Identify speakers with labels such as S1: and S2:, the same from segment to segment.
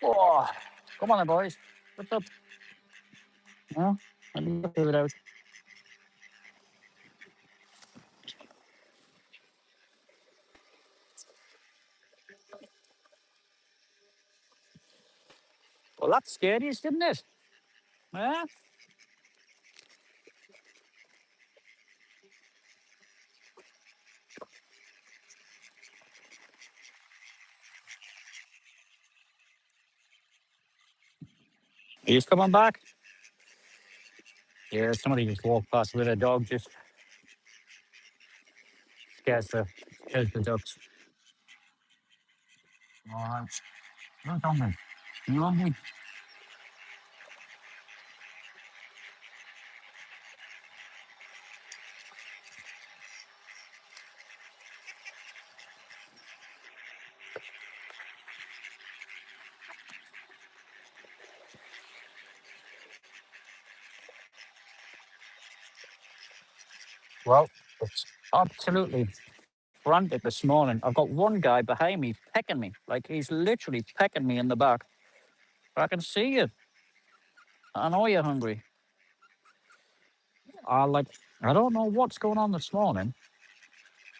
S1: Oh, come on then, boys. What's up? Huh? Let me figure it out. Well, that scared you, didn't it? Yeah? He's coming back. Yeah, somebody just walked past with a dog, just scares the ducks. All right. You're hungry. You hungry? Well, it's absolutely frantic this morning. I've got one guy behind me pecking me. Like he's literally pecking me in the back. I can see you. I know you're hungry. Like I don't know what's going on this morning.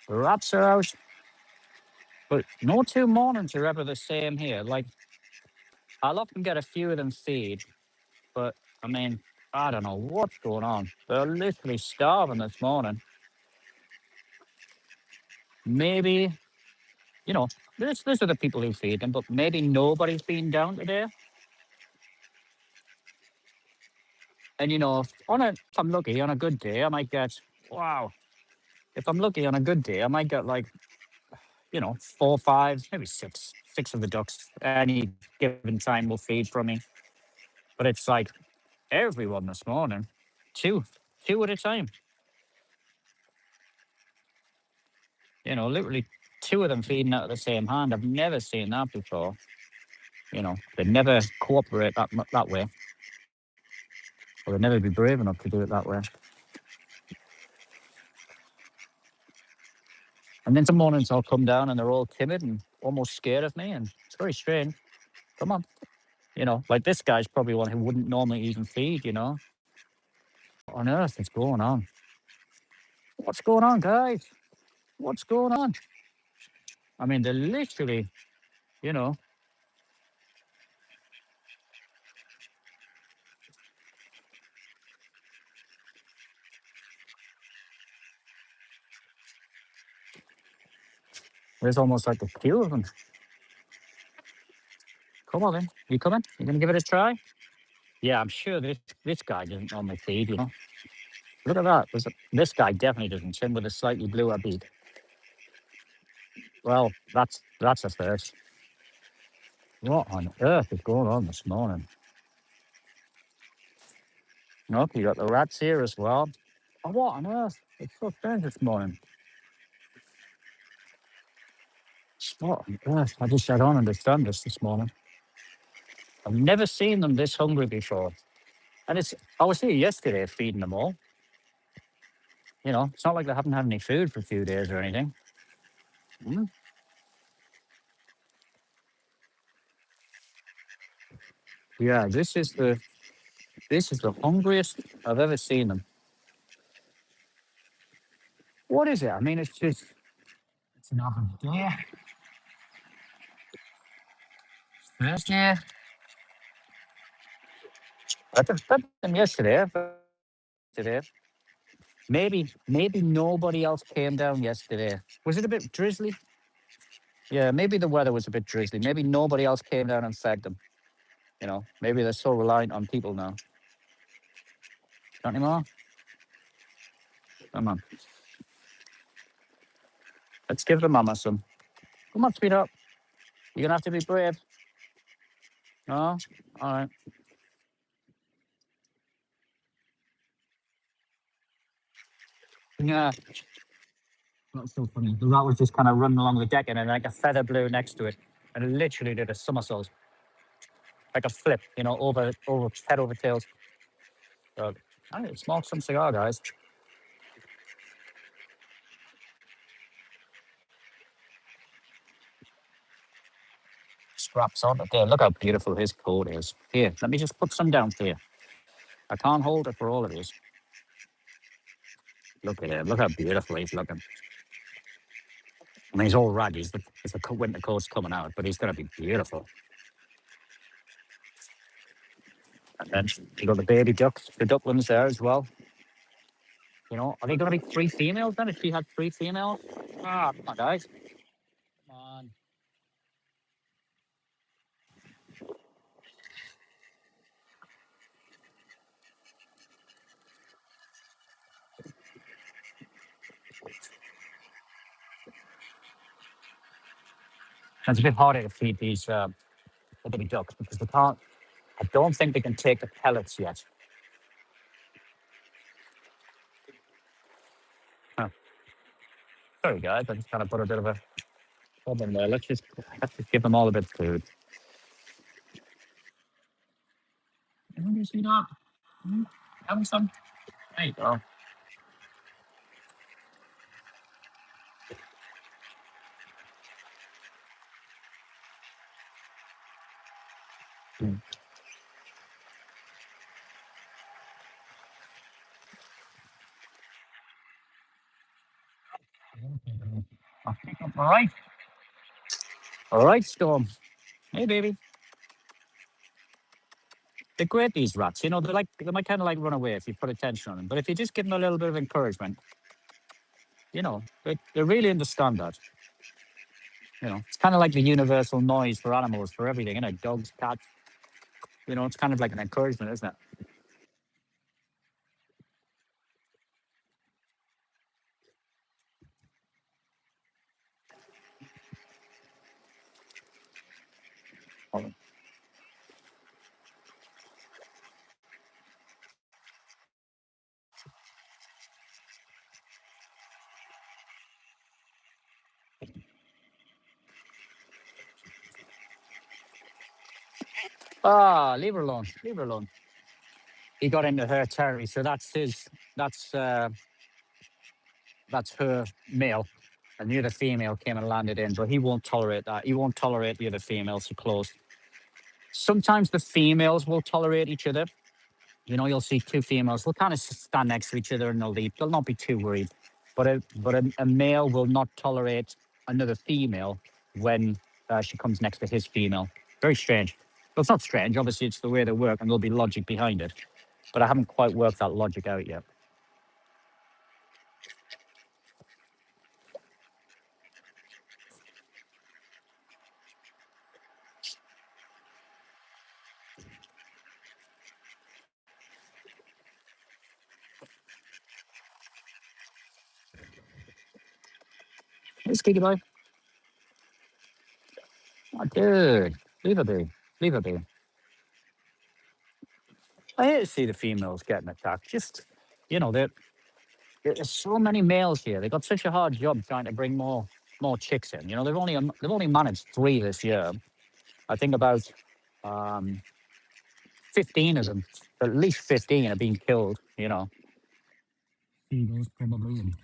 S1: The rats are out, but no two mornings are ever the same here. Like I'll often get a few of them feed, but I mean, I don't know what's going on. They're literally starving this morning. Maybe, you know, these are the people who feed them, but maybe nobody's been down today. And if I'm lucky on a good day, I might get wow. If I'm lucky on a good day, I might get like, 4, 5, maybe six of the ducks any given time will feed from me. But it's like everyone this morning, two, two at a time. Literally two of them feeding out of the same hand. I've never seen that before. They never cooperate that way, or they'd never be brave enough to do it that way. And then some mornings I'll come down and they're all timid and almost scared of me, and it's very strange. Come on, like this guy's probably one who wouldn't normally even feed. What on earth is going on? What's going on, guys? What's going on? I mean, they're literally, you know, there's almost like a queue of them. Come on, then. You coming? You gonna give it a try? Yeah, I'm sure this guy doesn't normally feed. Look at that. This guy definitely doesn't swim with a slightly bluer beak. Well, that's a first. What on earth is going on this morning? Look, you got the rats here as well. Oh, what on earth? It's so strange this morning. What on earth? I don't understand this morning. I've never seen them this hungry before. And I was here yesterday feeding them all. It's not like they haven't had any food for a few days or anything. Mm. Yeah, this is the hungriest I've ever seen them. What is it? I mean, it's another day. Thursday. I did them yesterday. Today. Maybe nobody else came down yesterday. Was it a bit drizzly? Yeah, maybe the weather was a bit drizzly. Maybe nobody else came down and fed them. Maybe they're so reliant on people now. Not anymore. Come on, let's give the mama some. Come on, speed up. You're gonna have to be brave. No, all right. Yeah, that's so funny. The rat was just kind of running along the deck, and then like a feather blew next to it, and it literally did a somersault, like a flip, over head over tails. So, I need to smoke some cigar, guys. scraps on it there. Look how beautiful his coat is. Here, let me just put some down for you. I can't hold it for all of these. Look at him. Look how beautiful he's looking. I mean, he's all raggy. It's the winter coat's coming out, but he's going to be beautiful. And then you got the baby ducks, the ducklings there as well. You know, are they going to be three females then? If she had three females? Ah, come on, guys. Come on. It's a bit harder to feed these the baby ducks because they can't. I don't think they can take the pellets yet. Huh. Sorry, guys. I just kind of put a bit of a problem there. Let's just give them all a bit of food. You see that? Have some. There you go. Mm. All right. All right, Storm. Hey, baby. They're great, these rats. You know, they might kind of like run away if you put attention on them. But if you just give them a little bit of encouragement, you know, they really understand that. You know, it's kind of like the universal noise for animals, for everything, you know, dogs, cats. You know, it's kind of like an encouragement, isn't it? Ah, leave her alone. Leave her alone. He got into her territory, so That's uh, that's her male, and the other female came and landed in. But he won't tolerate that. He won't tolerate the other females so close. Sometimes the females will tolerate each other. You know, you'll see two females. They'll kind of stand next to each other and they'll leap. They'll not be too worried. But a male will not tolerate another female when she comes next to his female. Very strange. Well, it's not strange. Obviously, it's the way they work, and there'll be logic behind it. But I haven't quite worked that logic out yet. Hey, Squeaky boy. Oh, dude. Leave her be. Leave her be. I hate to see the females getting attacked. Just, you know, there's so many males here. They've got such a hard job trying to bring more chicks in. You know, they've only managed three this year. I think about um, 15 of them, at least 15 are being killed. You know, eagles probably, and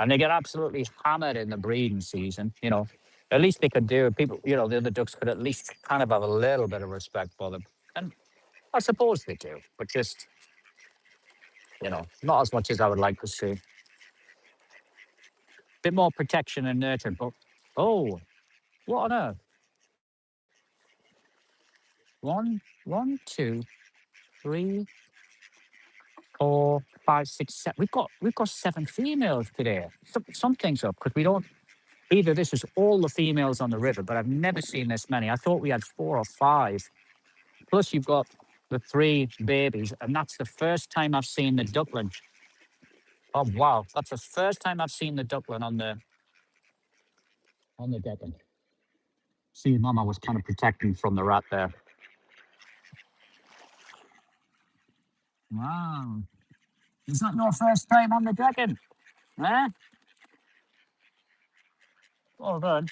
S1: and they get absolutely hammered in the breeding season. You know, at least they could do people. You know, the other ducks could at least kind of have a little bit of respect for them, and I suppose they do, but just not as much as I would like to see. Bit more protection and nurture. But oh, what on earth? One, two, three, four, five, six, seven. We've got seven females today. Something's up because we don't. Either this is all the females on the river, but I've never seen this many. I thought we had four or five. Plus, you've got the three babies, and that's the first time I've seen the duckling. Oh wow, that's the first time I've seen the duckling on the decking. See, Mama was kind of protecting from the rat there. Wow, is that your first time on the decking? Eh? Well done.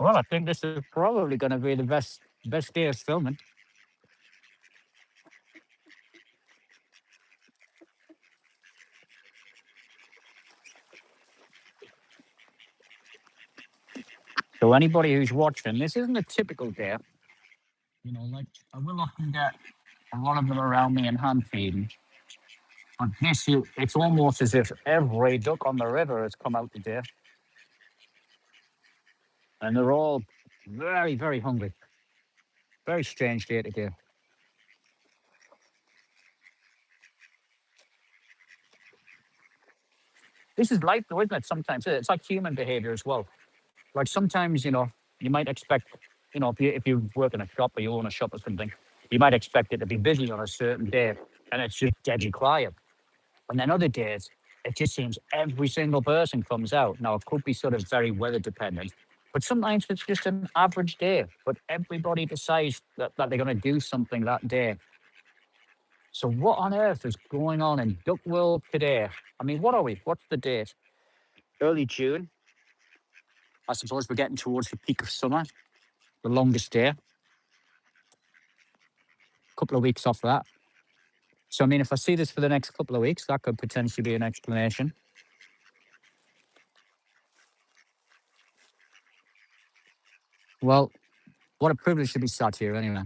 S1: Well, I think this is probably going to be the best day of filming. So anybody who's watching, this isn't a typical day. You know, like I will often get a lot of them around me in hand feeding. But it's almost as if every duck on the river has come out today, and they're all very, very hungry. Very strange day today. This is life, though, isn't it? Sometimes it's like human behavior as well. Like sometimes, you might expect, if you work in a shop or you own a shop or something, you might expect it to be busy on a certain day, and it's just deadly quiet. And then other days, it just seems every single person comes out. Now, it could be sort of very weather dependent, but sometimes it's just an average day. But everybody decides that they're going to do something that day. So, what on earth is going on in Duck World today? I mean, what are we? What's the date? Early June. I suppose we're getting towards the peak of summer, the longest day. A couple of weeks off that. So, I mean, if I see this for the next couple of weeks, that could potentially be an explanation. Well, what a privilege to be sat here anyway.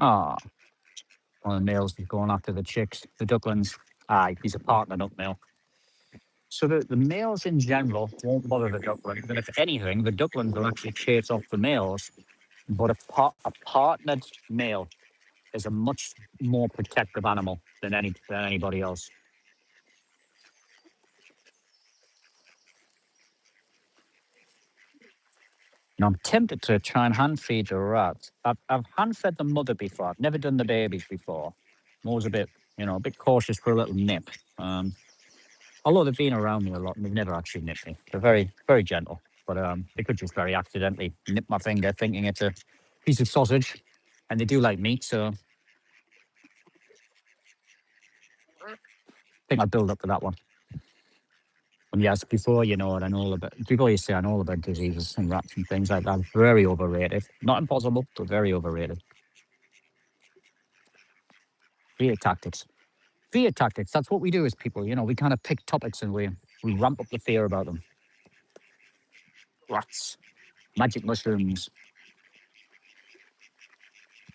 S1: Ah, one of the males is going after the chicks, the ducklings. Aye, he's a partner duck male. So the males in general won't bother the ducklings. And if anything, the ducklings will actually chase off the males. But a partnered male is a much more protective animal than anybody else. Now, I'm tempted to try and hand feed a rat. I've hand fed the mother before. I've never done the babies before. I'm always a bit cautious for a little nip. Although they've been around me a lot and they've never actually nipped me. They're very, very gentle. But they could just very accidentally nip my finger thinking it's a piece of sausage. And they do like meat, so I think I'll build up to that one. And yes, before you say I know all about diseases and rats and things like that, very overrated. Not impossible, but very overrated. Fear tactics. Fear tactics. That's what we do as people. We kind of pick topics and we ramp up the fear about them. Rats, magic mushrooms,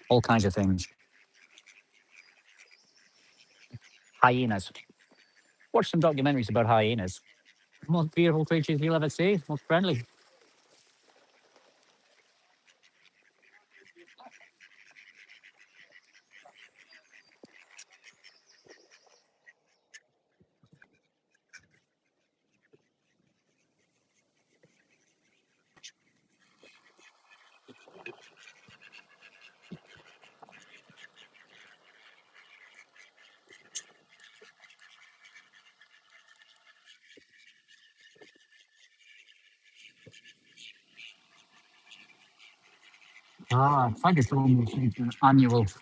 S1: all kinds of things. Hyenas. Watch some documentaries about hyenas. Most beautiful creatures you'll ever see. Most friendly. I think it's almost like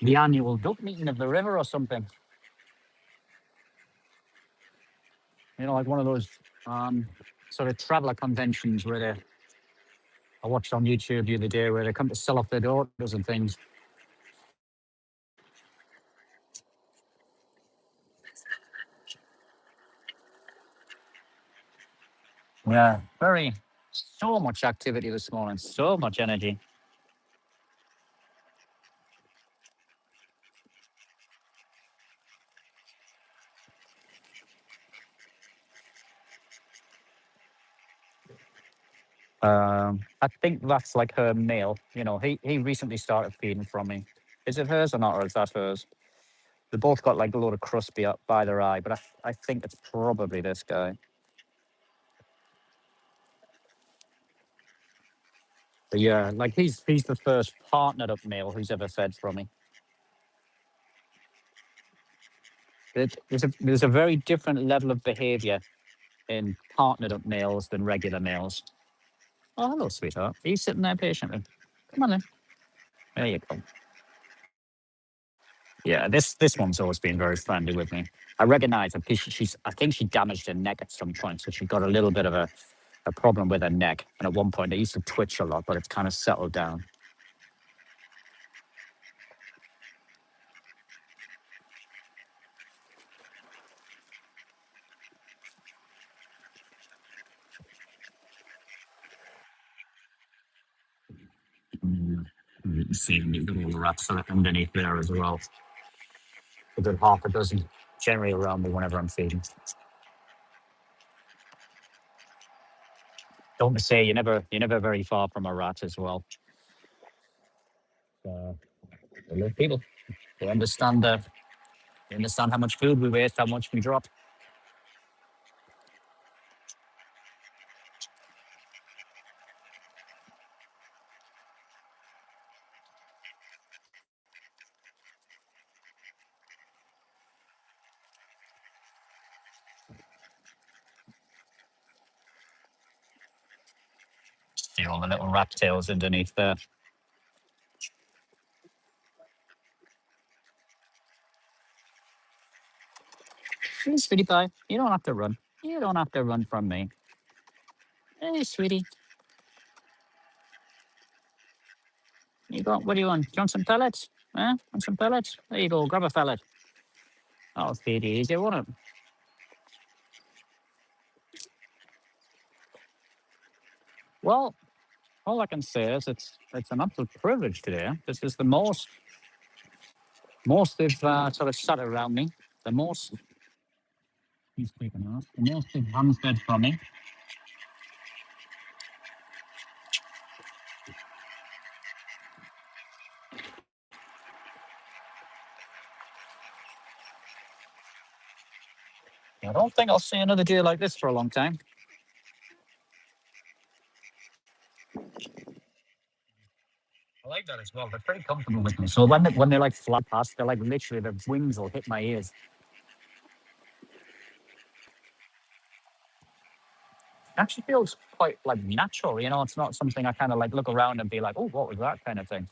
S1: the annual duck meeting of the river or something. Like one of those um, sort of traveller conventions I watched on YouTube the other day where they come to sell off their daughters and things. Yeah, so much activity this morning, so much energy. I think that's like her male. He recently started feeding from me. Is it hers or not, or is that hers? They both got like a load of crust by their eye, but I think it's probably this guy. But yeah, like he's the first partnered up male who's ever fed from me. There's a very different level of behaviour in partnered up males than regular males. Oh, hello, sweetheart. Are you sitting there patiently? Come on then. There you go. Yeah, this one's always been very friendly with me. I recognise that she's. I think she damaged her neck at some point, so she got a little bit of a problem with her neck. And at one point, it used to twitch a lot, but it's kind of settled down. Mm. You can see the little rats are underneath there as well. A good half a dozen generally around me whenever I'm feeding. Don't say you're never very far from a rat as well. Uh, they love people. They understand they understand how much food we waste, how much we drop. See all the little rat tails underneath there. Hey, sweetie pie, you don't have to run. You don't have to run from me. Hey, sweetie, you got what do you want? Do you want some pellets? Huh? Want some pellets? There you go. Grab a pellet. Oh, sweetie, easy, won't it? Well, all I can say is it's an absolute privilege today. This is the most they've sort of sat around me. The most he's taken off. The most they've hands fed from me. I don't think I'll see another day like this for a long time. I like that as well. They're pretty comfortable with me. So when they like fly past, they're like literally their wings will hit my ears. It actually feels quite like natural, you know. It's not something I kind of like look around and be like, oh, what was that kind of thing.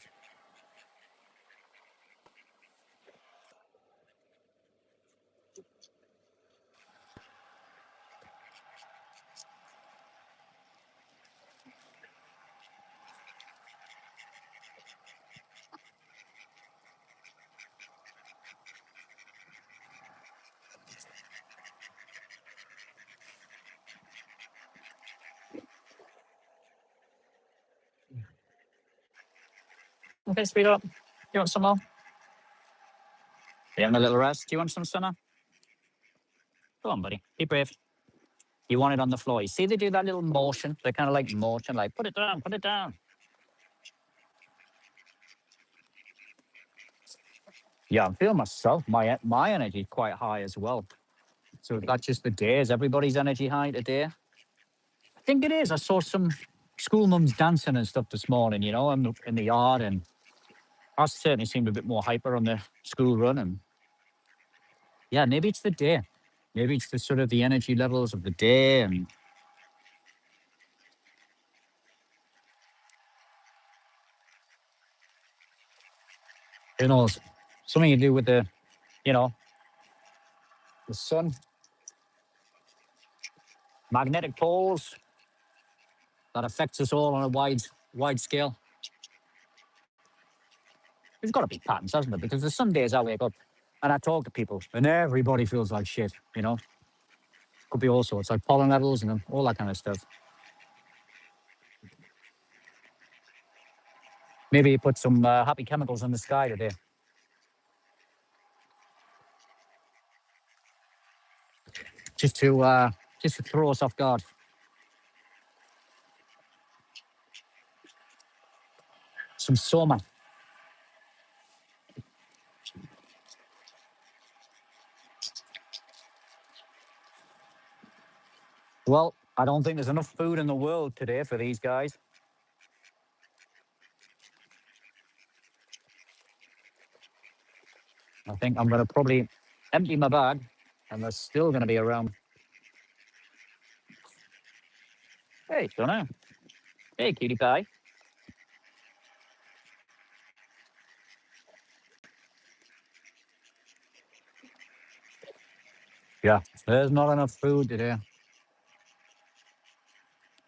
S1: Okay, speed up. You want some more? You having a little rest? Do you want some, Summer? Go on, buddy. Be brave. You want it on the floor. You see they do that little motion? They kind of like motion, like put it down, put it down. Yeah, I'm feeling myself. My energy is quite high as well. So that's just the day. Is everybody's energy high today? I think it is. I saw some school mums dancing and stuff this morning, you know, in the yard. And I certainly seemed a bit more hyper on the school run. And yeah, maybe it's the day. Maybe it's the sort of the energy levels of the day. And who knows, something to do with you know, the sun, magnetic poles that affects us all on a wide scale. There's got to be patterns, hasn't there? Because there's some days I wake up and I talk to people and everybody feels like shit, you know? Could be all sorts, like pollen levels and all that kind of stuff. Maybe you put some happy chemicals in the sky today, just to uh, just to throw us off guard. Some soma. Well, I don't think there's enough food in the world today for these guys. I think I'm going to probably empty my bag, and they're still going to be around. Hey, don't know. Hey, cutie pie. Yeah, there's not enough food today.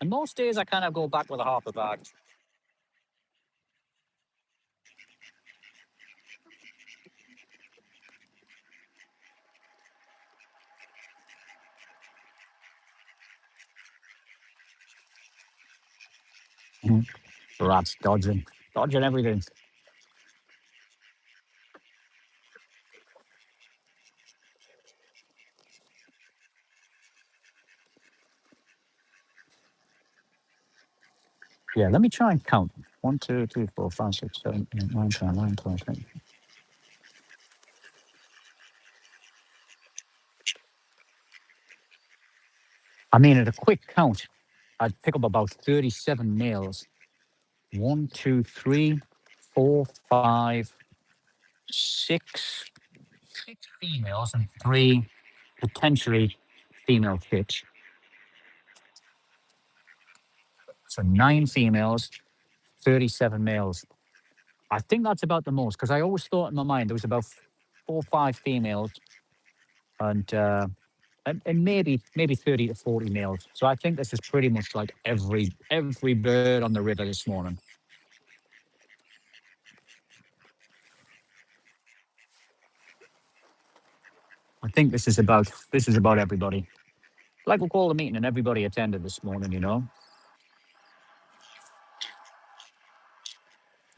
S1: And most days I kind of go back with a half a bag. Mhm. Rats dodging everything. Yeah, let me try and count. 1, 2, 3, 4, 5, 6, 7, 8, 9, 10, 11, 12, 13. I mean, at a quick count, I'd pick up about 37 males. One, two, three, four, five, six, six females, and three potentially female chicks. So nine females, 37 males. I think that's about the most because I always thought in my mind there was about 4 or 5 females and and maybe 30 to 40 males. So I think this is pretty much like every bird on the river this morning. I think this is about everybody. Like we'll call the meeting and everybody attended this morning. You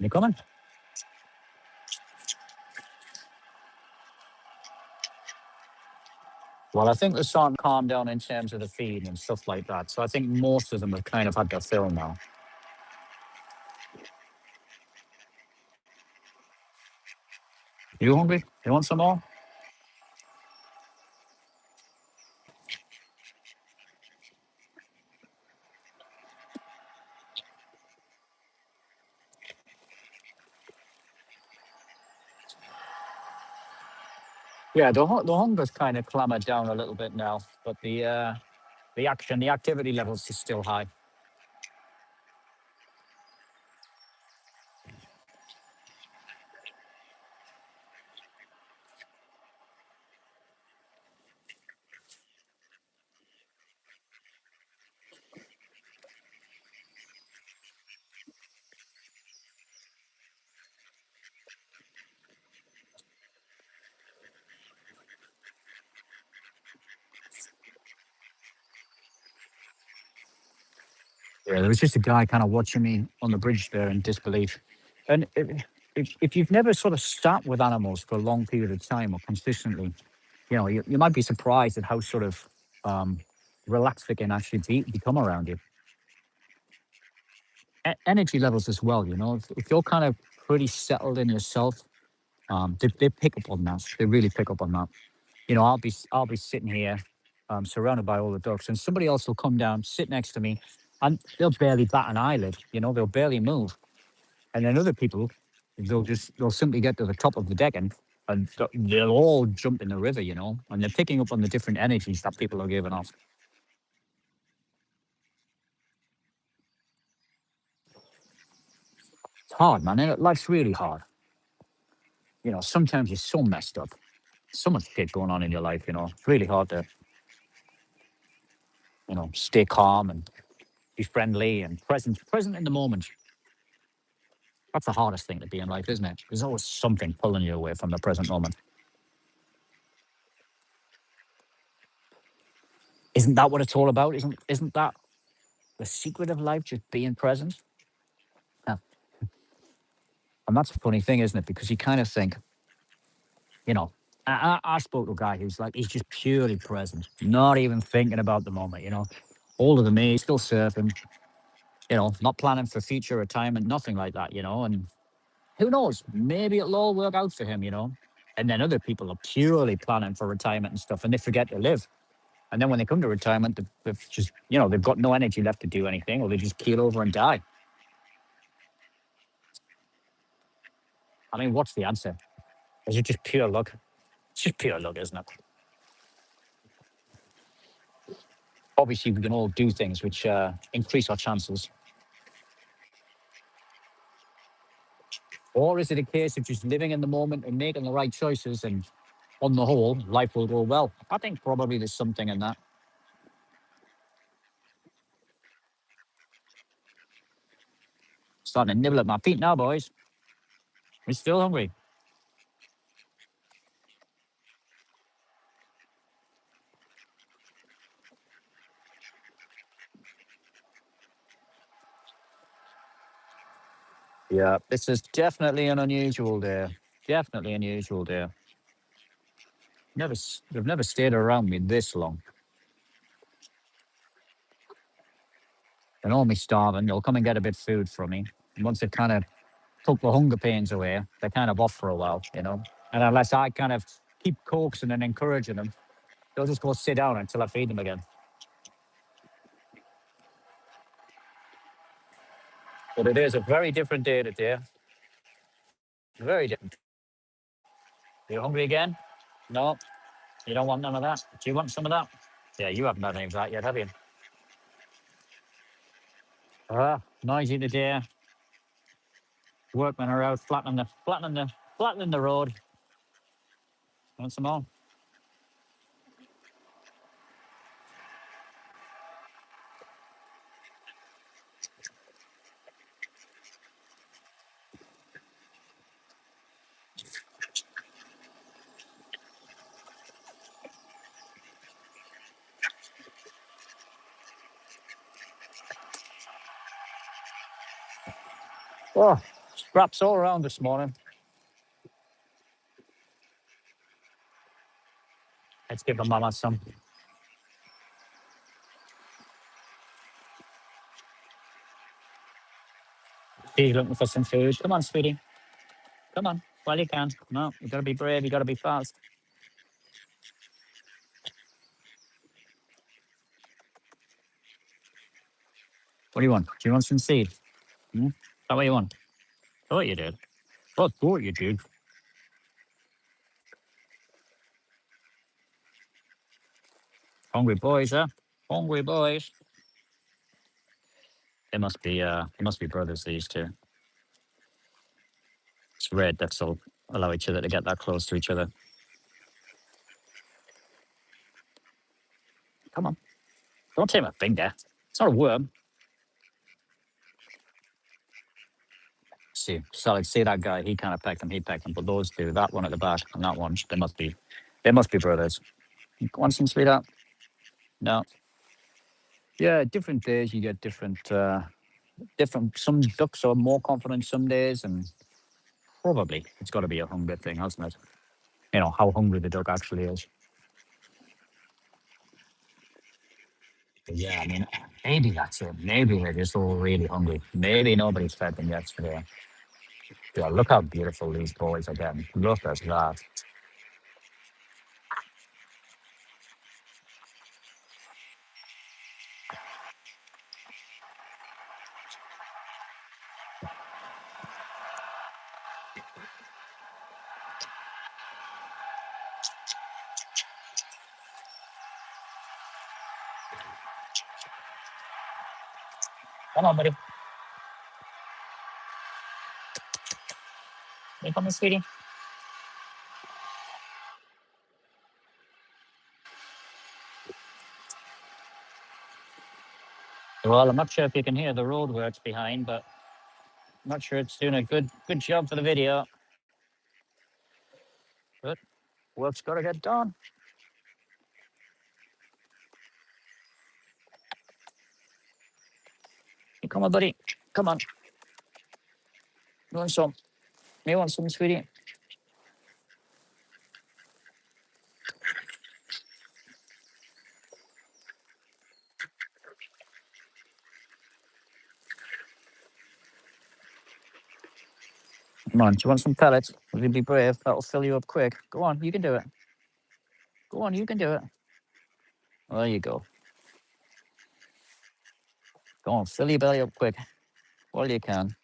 S1: coming? Well, I think they're starting to calm down in terms of the feed and stuff like that. So I think most of them have kind of had their fill now. You hungry? You want some more? Yeah, the hunger's kind of clambered down a little bit now, but the activity levels is still high. Yeah, there was just a guy kind of watching me on the bridge there in disbelief. And if you've never sort of sat with animals for a long period of time or consistently, you might be surprised at how sort of relaxed they can actually become around you. Energy levels as well, if you're kind of pretty settled in yourself, they pick up on that. They really pick up on that. I'll be sitting here, surrounded by all the ducks, and somebody else will come down, sit next to me, and they'll barely bat an eyelid. They'll barely move. And then other people, they'll simply get to the top of the deck and they'll all jump in the river. And they're picking up on the different energies that people are giving off. It's hard, man. Life's really hard. Sometimes you're so messed up. So much shit going on in your life. It's really hard to stay calm and be friendly and present in the moment. That's the hardest thing to be in life, isn't it? There's always something pulling you away from the present moment. Isn't that what it's all about? Isn't that the secret of life? Just being present. Yeah. And that's a funny thing, isn't it? Because you kind of think, you know, I spoke to a guy who's like, he's just purely present, not even thinking about the moment. Older than me, still surfing. Not planning for future retirement, nothing like that. And who knows? Maybe it'll all work out for him. And then other people are purely planning for retirement and stuff, and they forget to live. And then when they come to retirement, they've just, they've got no energy left to do anything, or they just keel over and die. I mean, what's the answer? Is it just pure luck? It's just pure luck, isn't it? Obviously, we can all do things which increase our chances. Or is it a case of just living in the moment and making the right choices and on the whole, life will go well. I think probably there's something in that. Starting to nibble at my feet now, boys. We're still hungry. Yeah, this is definitely an unusual day. Definitely unusual day. They've never stayed around me this long. They're normally starving. They'll come and get a bit of food from me. And once they've kind of took the hunger pains away, they're kind of off for a while, you know. And unless I kind of keep coaxing and encouraging them, they'll just go sit down until I feed them again. But it is a very different day today. Very different. You hungry again? No, you don't want none of that. Do you want some of that? Yeah, you haven't had any of that yet, have you? Noisy today. Workmen are out flattening the road. Want some more? Oh, scraps all around this morning. Let's give the mama some. She's looking for some food. Come on, sweetie. Come on, while you can. No, you gotta be brave. You gotta be fast. What do you want? Do you want some seed? Hmm? Is that what you want? Thought you did. Oh, thought you did. Hungry boys, huh? Hungry boys. They must be brothers. These two. It's red. That's all. Allow each other to get that close to each other. Come on. Don't take my finger. It's not a worm. See that guy. He kind of pecked him. He pecked him. But those two, that one at the back and that one, they must be brothers. Want some sweetheart? No. Yeah, different days you get different. Some ducks are more confident some days, and probably it's got to be a hunger thing, hasn't it? You know how hungry the duck actually is. But yeah, I mean, maybe that's it. Maybe they're just all really hungry. Maybe nobody's fed them yesterday. Yeah, look how beautiful these boys are getting. Look at that. Come on, buddy. You coming, sweetie? Well, I'm not sure if you can hear the roadworks behind, but I'm not sure it's doing a good job for the video. But work's got to get done. Come on, buddy. Come on. You want some? You want some, sweetie? Come on. Do you want some pellets? Will you be brave? That'll fill you up quick. Go on. You can do it. Go on. You can do it. There you go. Go on. Fill your belly up quick. All you can.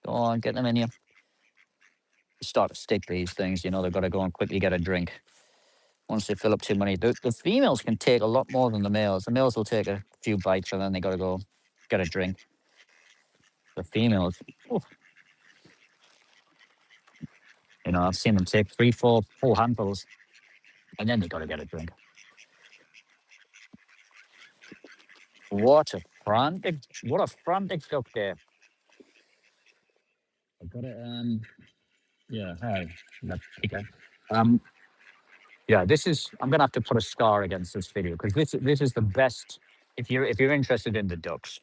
S1: Go on. Get them in you. Start to stick these things. You know, they've got to go and quickly get a drink. Once they fill up too many, the females can take a lot more than the males. The males will take a few bites and then they got to go get a drink. The females, oof, You know, I've seen them take three, four full handfuls, and then they got to get a drink. What a frantic duck there. I got it. Yeah. Hi. Okay. Um, yeah. This is. I'm gonna have to put a star against this video because this is the best. If you're interested in the ducks,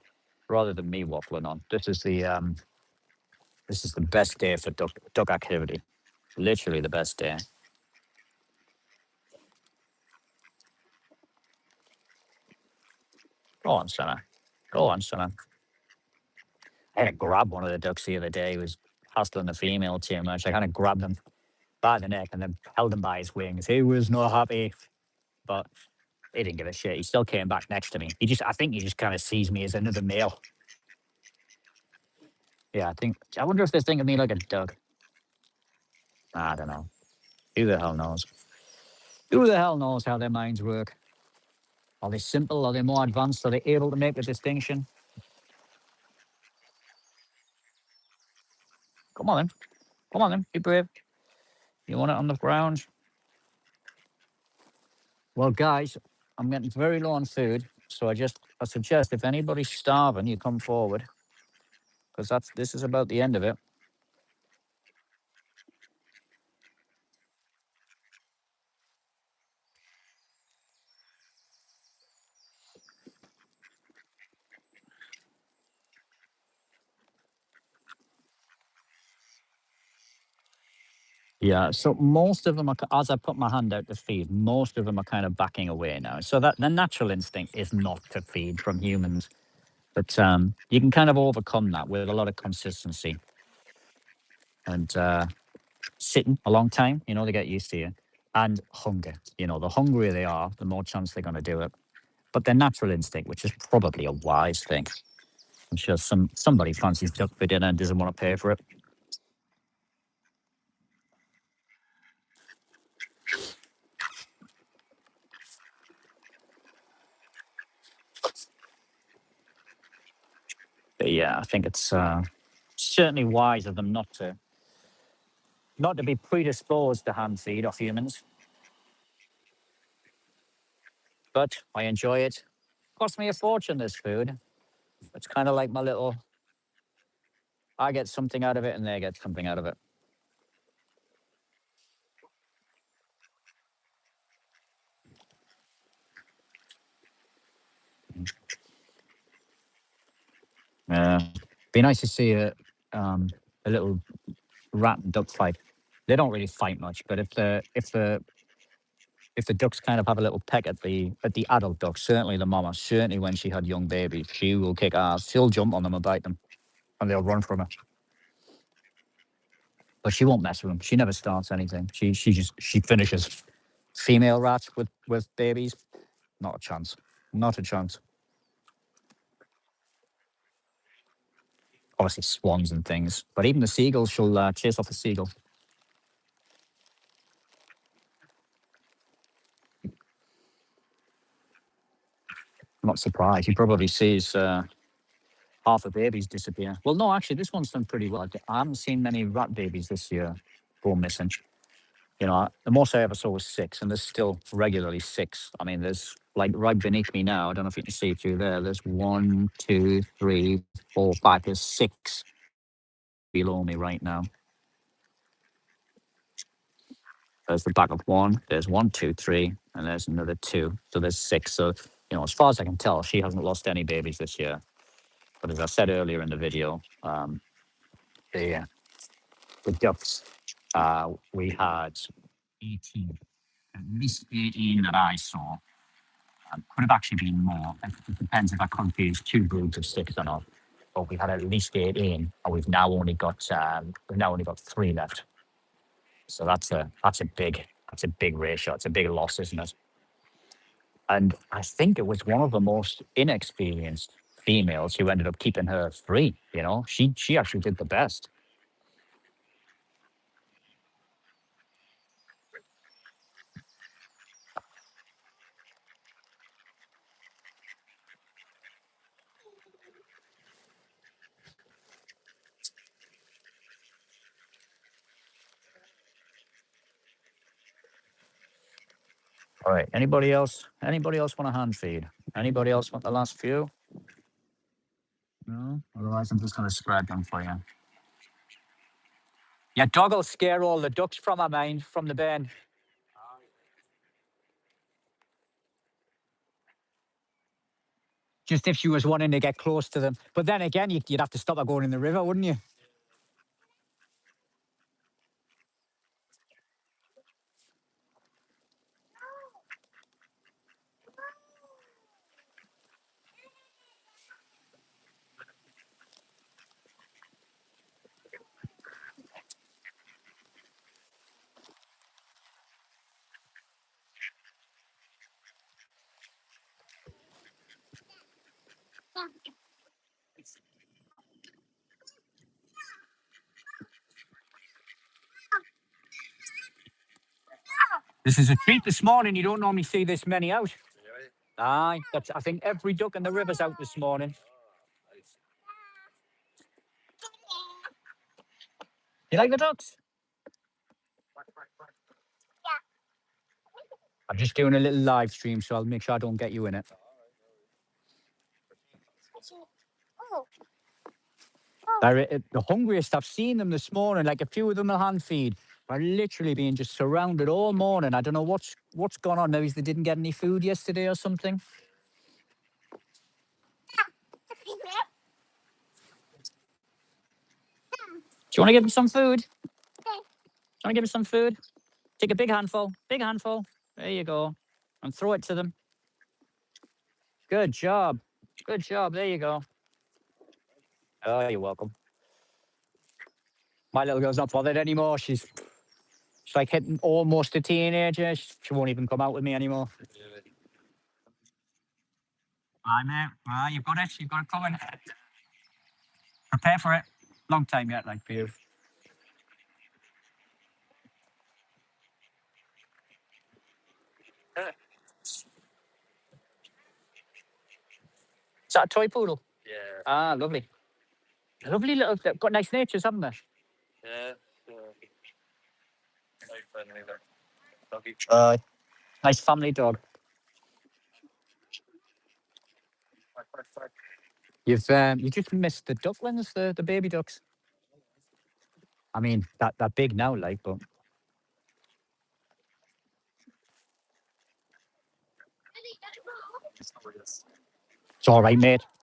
S1: rather than me waffling on, this is the best day for duck activity. Literally the best day. Go on, Senna. Go on, Senna. I had to grab one of the ducks the other day. He was hustling the female too much. I kind of grabbed him by the neck and then held him by his wings. He was not happy, but he didn't give a shit. He still came back next to me. I think he just kind of sees me as another male. Yeah, I wonder if they think of me like a duck. I don't know. Who the hell knows? Who the hell knows how their minds work? Are they simple? Are they more advanced? Are they able to make the distinction? Come on then. Come on then. Be brave. You want it on the ground? Well, guys, I'm getting very low on food. So I suggest if anybody's starving, you come forward because this is about the end of it. Yeah, so most of them are, as I put my hand out to feed, most of them are kind of backing away now. So that the natural instinct is not to feed from humans, but you can kind of overcome that with a lot of consistency and sitting a long time. You know, they get used to you, and hunger. You know, the hungrier they are, the more chance they're going to do it. But their natural instinct, which is probably a wise thing. I'm sure somebody fancies duck for dinner and doesn't want to pay for it. But yeah, I think it's certainly wise of them not to be predisposed to hand feed off humans. But I enjoy it. Cost me a fortune, this food. It's kind of like my little, I get something out of it and they get something out of it. Yeah. Be nice to see a little rat and duck fight. They don't really fight much, but if the ducks kind of have a little peck at the adult duck, certainly the mama, certainly when she had young babies, she will kick ass. She'll jump on them and bite them, and they'll run from her. But she won't mess with them. She never starts anything. She finishes. Female rats with babies, not a chance. Not a chance. Obviously swans and things, but even the seagulls she'll chase off a seagull. I'm not surprised. He probably sees half the babies disappear. Well, no, actually, this one's done pretty well. I haven't seen many rat babies this year go missing. You know, the most I ever saw was six, and there's still regularly six. I mean, there's like right beneath me now. I don't know if you can see through there. There's one, two, three, four, five. There's six below me right now. There's the back of one. There's one, two, three, and there's another two. So there's six. So, you know, as far as I can tell, she hasn't lost any babies this year. But as I said earlier in the video, the the ducks, we had 18, at least 18 that I saw. Could have actually been more. It depends if I confuse two broods of six or not. But we had at least 18, and we've now only got three left. So that's a big ratio. It's a big loss, isn't it? And I think it was one of the most inexperienced females who ended up keeping her free. You know, she actually did the best. All right. Anybody else? Anybody else want a hand feed? Anybody else want the last few? No. Otherwise, I'm just going to spread them for you. Yeah, dog will scare all the ducks from our mind, from the bend. Just if she was wanting to get close to them. But then again, you'd have to stop her going in the river, wouldn't you? This is a treat this morning. You don't normally see this many out. Aye, that's, I think every duck in the river's out this morning. You like the ducks? I'm just doing a little live stream, so I'll make sure I don't get you in it. They're the hungriest I've seen them this morning. Like a few of them will hand feed. Are literally being just surrounded all morning. I don't know what's gone on. Maybe they didn't get any food yesterday or something. Do you want to give them some food? Do you want to give them some food? Take a big handful. Big handful. There you go. And throw it to them. Good job. Good job. There you go. Oh, you're welcome. My little girl's not bothered anymore. She's like hitting almost a teenager. She won't even come out with me anymore. Aye, mate. Ah, you've got it. You've got it coming. Prepare for it. Long time yet, like for you. Is that a toy poodle? Yeah. Ah, lovely. Lovely little. They've got nice natures, haven't they? Yeah. Nice family dog. You just missed the ducklings, the baby ducks. I mean, they're big now, like, but it's all right, mate.